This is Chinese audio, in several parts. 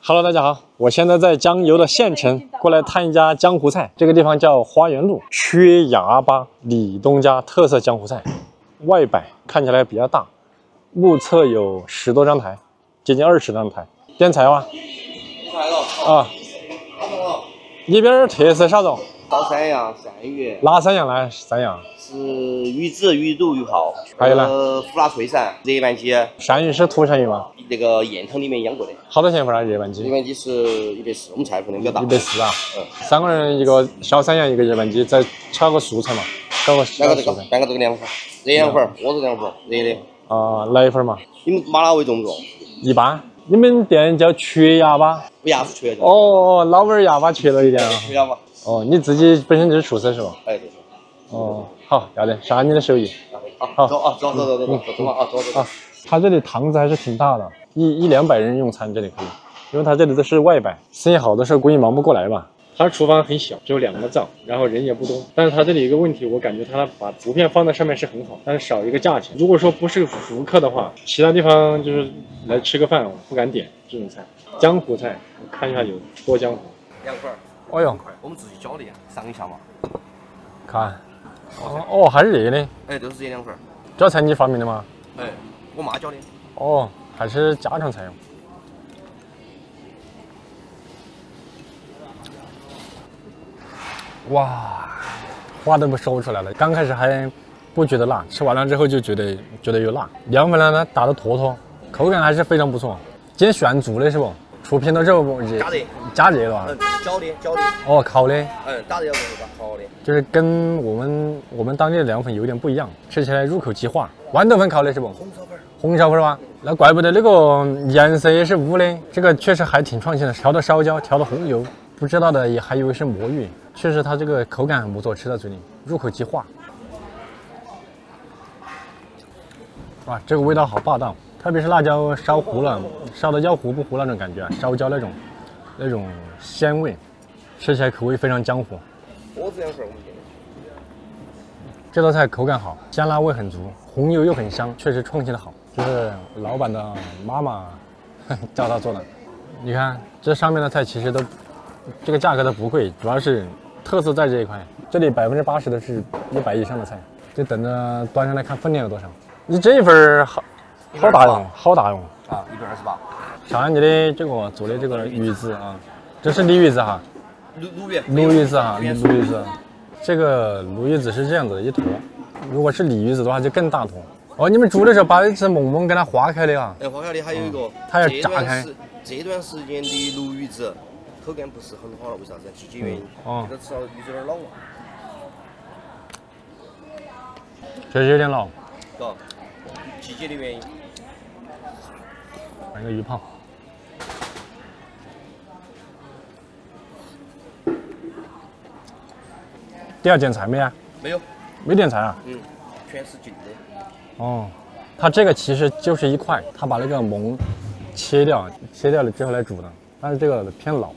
Hello， 大家好，我现在在江油的县城过来探一家江湖菜，这个地方叫花园路缺牙巴李东家特色江湖菜，外摆看起来比较大，目测有10多张台，接近20张台。点菜哇？来了啊，你边特色啥子？烧三样、鳝鱼。哪3样呢？3样。是鱼子、鱼肚、鱼泡。还有呢？胡辣脆鳝、热鳗鸡。鳝鱼是土鳝鱼吗？那个雁汤里面养过的。好多钱一份啊？热鳗鸡？热鳗鸡是140，我们菜份量比较大。140啊。3个人一个小3样，一个热鳗鸡，再炒个素菜嘛，搞个小素菜。两个这个2份，热2份，锅子2份，热的。来一份嘛。你们麻辣味重不重？一般。你们店叫缺牙巴？牙是缺的。哦，老板牙巴缺了一点啊。缺牙巴。哦，你自己本身就是厨师是吧？哎，对。哦，好，要得，啥你的手艺？好，走啊，走嘛啊，走。他这里堂子还是挺大的，100-200人用餐这里可以，因为他这里都是外摆，生意好的时候估计忙不过来吧。他厨房很小，只有2个灶，然后人也不多。但是他这里有一个问题，我感觉他把图片放在上面是很好，但是少一个价钱。如果说不是熟客的话，其他地方就是来吃个饭，我不敢点这种菜。江湖菜，我看一下有多江湖。2份。哦哟，我们自己搅的，上一下嘛。看，哦，还是热的。哎，都是这2份。这菜你发明的吗？哎，我妈教的。哦，还是家常菜哦。哇，话都不说出来了。刚开始还不觉得辣，吃完了之后就觉得有辣。凉粉呢打得坨坨，口感还是非常不错。今天炫做的是不？出品的肉不热？加热了啊？搅的。哦，烤的。打热不吧？烤的。就是跟我们当地的凉粉有点不一样，吃起来入口即化。豌豆粉烤的是不？红烧粉吧？那怪不得那个颜色也是乌的，这个确实还挺创新的。调的烧焦，调的红油，不知道的也还以为是魔芋。确实，它这个口感很不错，吃到嘴里入口即化。哇，这个味道好霸道，特别是辣椒烧糊了，烧的要糊不糊那种感觉啊，烧焦那种鲜味，吃起来口味非常江湖。锅子2份，我们点的。这道菜口感好，香辣味很足，红油又很香，确实创新的好。就是老板的妈妈教他做的。你看这上面的菜其实都这个价格都不贵，主要是特色在这一块。这里80%都是100以上的菜，就等着端上来看分量有多少。你这一份好大哟，好大哟啊，128。看你的这个做的这个鱼子啊，这是鲤鱼子哈，鲈鱼子哈，鲈鱼子。这个鲈鱼子是这样子的一坨，如果是鲤鱼子的话就更大坨。哦，你们煮的时候把这只萌萌给它化开的啊？哎，化开的还有一个，它要炸开。这段时间的鲈鱼子口感不是很好了，为啥子？季节原因。哦。这吃了鱼子有点老了。确实有点老。是季节的原因。来个鱼泡。第二点菜没啊？没有。没点菜啊？全是净的。哦，它这个其实就是一块，它把那个萌切掉了之后来煮的，但是这个偏老，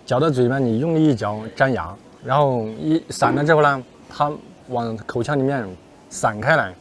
嚼到嘴里面你用力一嚼粘牙，然后一散了之后呢，它往口腔里面散开来，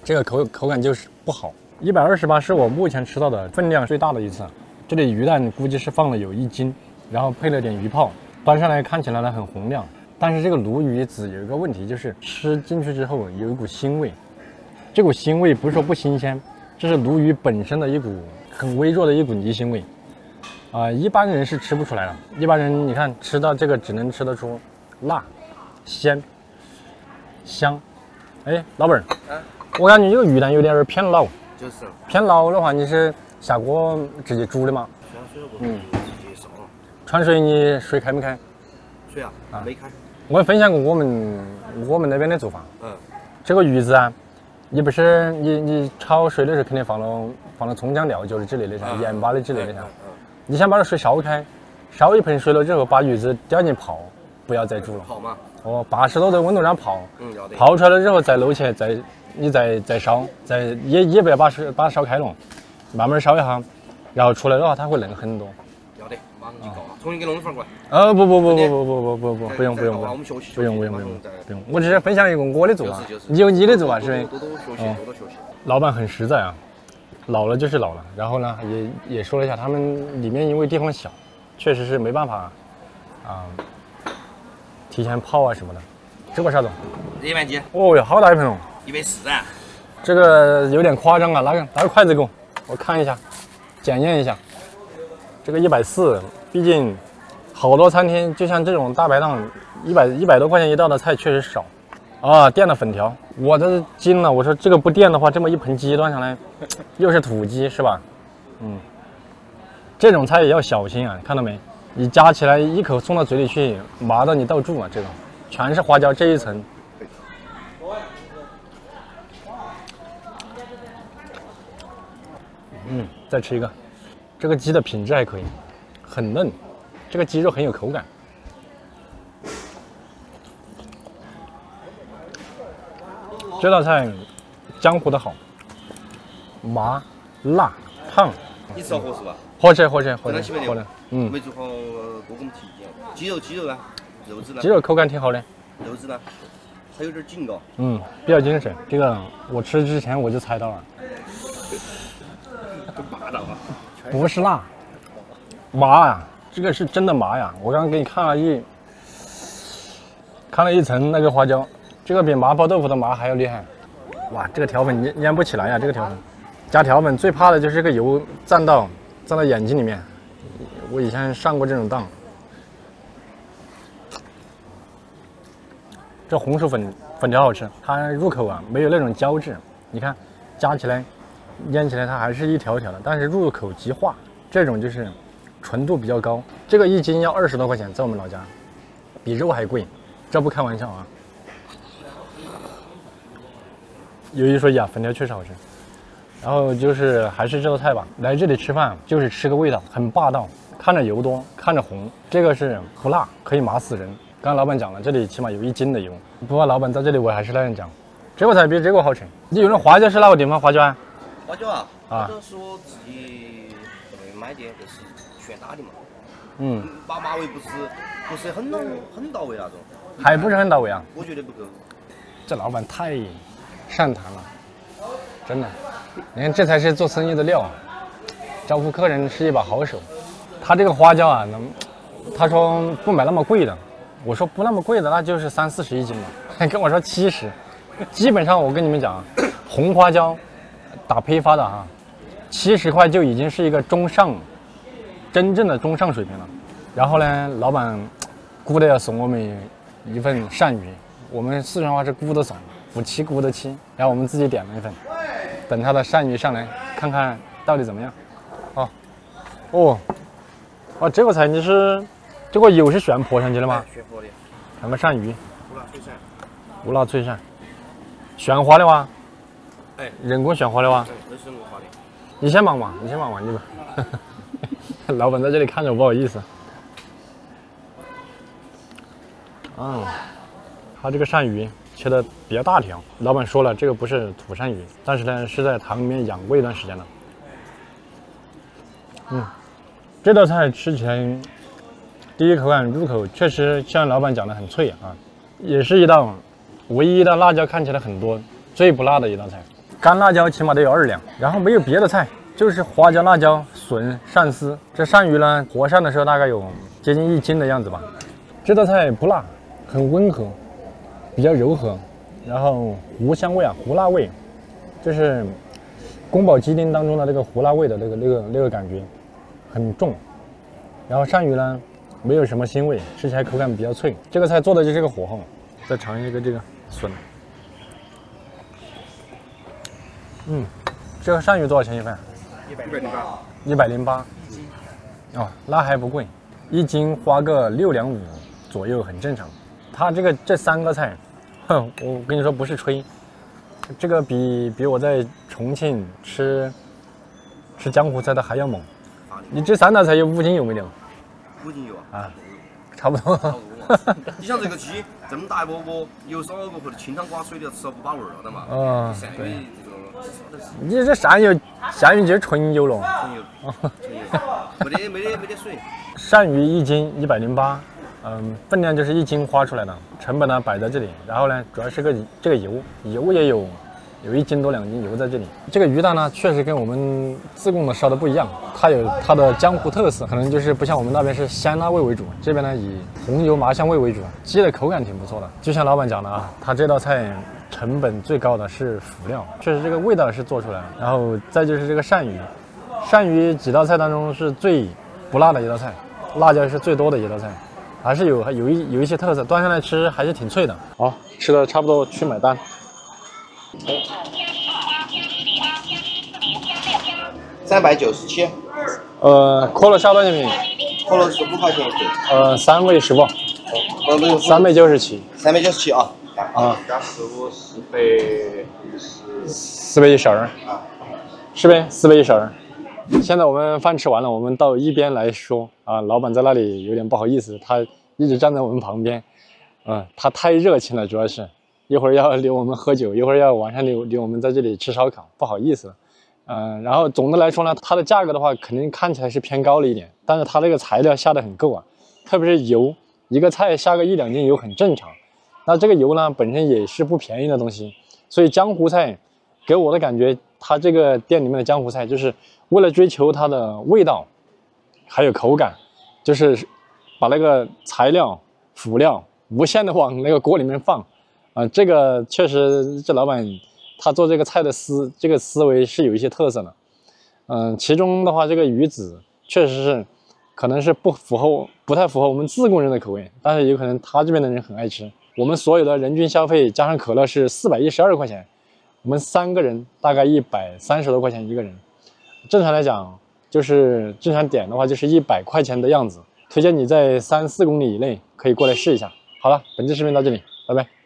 这个口感就是不好。128是我目前吃到的分量最大的一次，这里鱼蛋估计是放了有1斤，然后配了点鱼泡，端上来看起来呢很红亮，但是这个鲈鱼子有一个问题，就是吃进去之后有一股腥味。这股腥味不是说不新鲜，这是鲈鱼本身的一股很微弱的一股泥腥味，一般人是吃不出来的。一般人你看吃到这个只能吃得出辣、鲜、香。哎，老板儿，我感觉这个鱼蛋有点偏老。就是。偏老的话，你是下锅直接煮的吗？水了不？直接烧了。川水你水开没开？水啊，没开。我分享过我们那边的做法。这个鱼子啊。你不是你炒水的时候肯定放了葱姜料酒的之类的噻，盐巴的之类的噻。你先把这水烧开，烧一盆水了之后，把鱼子掉进泡，不要再煮了。泡嘛。哦，80多的温度上泡。泡出来了之后再搂起来，再烧，也不要把它烧开了，慢慢烧一下，然后出来的话它会嫩很多。要得，马上就搞了。重新给弄一份过来。不用，我们学习。不用，我只是分享一个我的做法，你有你的做法是呗？多多学习。老板很实在啊，老了就是老了。然后呢，也说了一下，他们里面因为地方小，确实是没办法提前泡啊什么的。这个啥子？热盘鸡。哦哟，好大一盆哦140啊！这个有点夸张啊，拿个筷子给我看一下，检验一下。这个140，毕竟好多餐厅就像这种大排档，100多块钱一道的菜确实少。啊，垫的粉条，我这惊了！我说这个不垫的话，这么一盆鸡端上来，又是土鸡是吧？这种菜也要小心啊，看到没？你夹起来一口送到嘴里去，麻到你倒住啊！这种全是花椒这一层。再吃一个，这个鸡的品质还可以，很嫩，这个鸡肉很有口感。这道菜江湖的好，麻、辣、烫。你吃到合适吧？合适。没做好多给我们提点。鸡肉呢？肉质呢？鸡肉口感挺好的。肉质呢？还有点紧嘎。比较精神。这个我吃之前我就猜到了。真霸道啊！不是辣，麻呀，这个是真的麻呀！我刚刚给你看了一层那个花椒。这个比麻婆豆腐的麻还要厉害，哇！这个条粉粘不起来呀，这个条粉，加条粉最怕的就是这个油沾到眼睛里面。我以前上过这种当。这红薯粉条好吃，它入口啊没有那种胶质，你看夹起来、粘起来它还是一条条的，但是入口即化，这种就是纯度比较高。这个1斤要20多块钱，在我们老家，比肉还贵，这不开玩笑啊。有一说一啊，粉条确实好吃。然后就是还是这道菜吧，来这里吃饭就是吃个味道，很霸道，看着油多，看着红。这个是不辣，可以麻死人。刚刚老板讲了，这里起码有1斤的油。不过老板在这里我还是那样讲，这个菜比这个好吃。你有人花椒是哪个地方花椒啊？花椒啊，花椒是我自己买的，就是全打的嘛。麻味不是很到位那种。还不是很到位啊？我觉得不够。这老板太善谈了，真的。你看，这才是做生意的料，招呼客人是一把好手。他这个花椒啊，他说不买那么贵的，我说不那么贵的，那就是30-40一斤嘛。还跟我说70，基本上我跟你们讲啊，红花椒打批发的啊，70块就已经是一个中上，真正的中上水平了。然后呢，老板估的要送我们一份鳝鱼，我们四川话是估的送，不期估的期，然后我们自己点了一份。等他的鳝鱼上来，看看到底怎么样。这个菜你是这个油是旋泼上去的吗？旋泼的。看个鳝鱼，无辣脆鳝，旋花的哇？哎，人工旋花的哇？都是人工花的。你先忙嘛，你吧。老板在这里看着我不好意思。他这个鳝鱼切的比较大条，老板说了，这个不是土鳝鱼，但是呢是在塘里面养过一段时间了。这道菜吃起来，第一口感入口确实像老板讲的很脆啊，也是一道唯一的辣椒看起来很多、最不辣的一道菜。干辣椒起码得有2两，然后没有别的菜，就是花椒、辣椒、笋、鳝丝。这鳝鱼呢，活鳝的时候大概有接近1斤的样子吧。这道菜不辣，很温和，比较柔和，然后胡香味啊，胡辣味，就是宫保鸡丁当中的那个胡辣味的那个感觉很重。然后鳝鱼呢，没有什么腥味，吃起来口感比较脆。这个菜做的就是个火候。再尝一个这个笋。这个鳝鱼多少钱一份？108。那还不贵，1斤花个6两5左右，很正常。它这3个菜，我跟你说不是吹，这个比我在重庆吃江湖菜的还要猛。你这3道菜有5斤油没有？5斤油啊？差不多。你像这个鸡这么大一窝窝，油少个或者清汤寡水的，吃了不把味儿了的嘛。鳝鱼这个，你这鳝鱼就是纯油了。纯油，没得水。鳝鱼1斤108，分量就是1斤花出来的，成本呢摆在这里。然后呢，主要是这个油也有有1斤多2斤油在这里。这个鱼蛋呢，确实跟我们自贡的烧的不一样，它有它的江湖特色，可能就是不像我们那边是香辣味为主，这边呢以红油麻香味为主，鸡的口感挺不错的。就像老板讲的啊，他这道菜成本最高的是辅料，确实这个味道是做出来了。然后再就是这个鳝鱼，鳝鱼几道菜当中是最不辣的一道菜，辣椒是最多的一道菜。还是有一些特色，端上来吃还是挺脆的。好，吃的差不多，去买单。397。可乐小多少钱？可乐是5块钱一瓶。3位15。397。397啊。加15，412。4杯12。是呗，4杯12。现在我们饭吃完了，我们到一边来说啊，老板在那里有点不好意思，他一直站在我们旁边，他太热情了，主要是一会儿要留我们喝酒，一会儿要晚上留我们在这里吃烧烤，不好意思。然后总的来说呢，它的价格的话，肯定看起来是偏高了一点，但是它这个材料下的很够啊，特别是油，一个菜下个1、2斤油很正常。那这个油呢，本身也是不便宜的东西，所以江湖菜给我的感觉，它这个店里面的江湖菜就是为了追求它的味道，还有口感，就是把那个材料、辅料无限的往那个锅里面放，这个确实这老板他做这个菜的这个思维是有一些特色的，其中的话这个鱼子确实是可能是不太符合我们自贡人的口味，但是有可能他这边的人很爱吃。我们所有的人均消费加上可乐是412块钱，我们3个人大概130多块钱一个人。正常来讲，就是正常点的话就是100块钱的样子。推荐你在3、4公里以内可以过来试一下。好了，本期视频到这里，拜拜。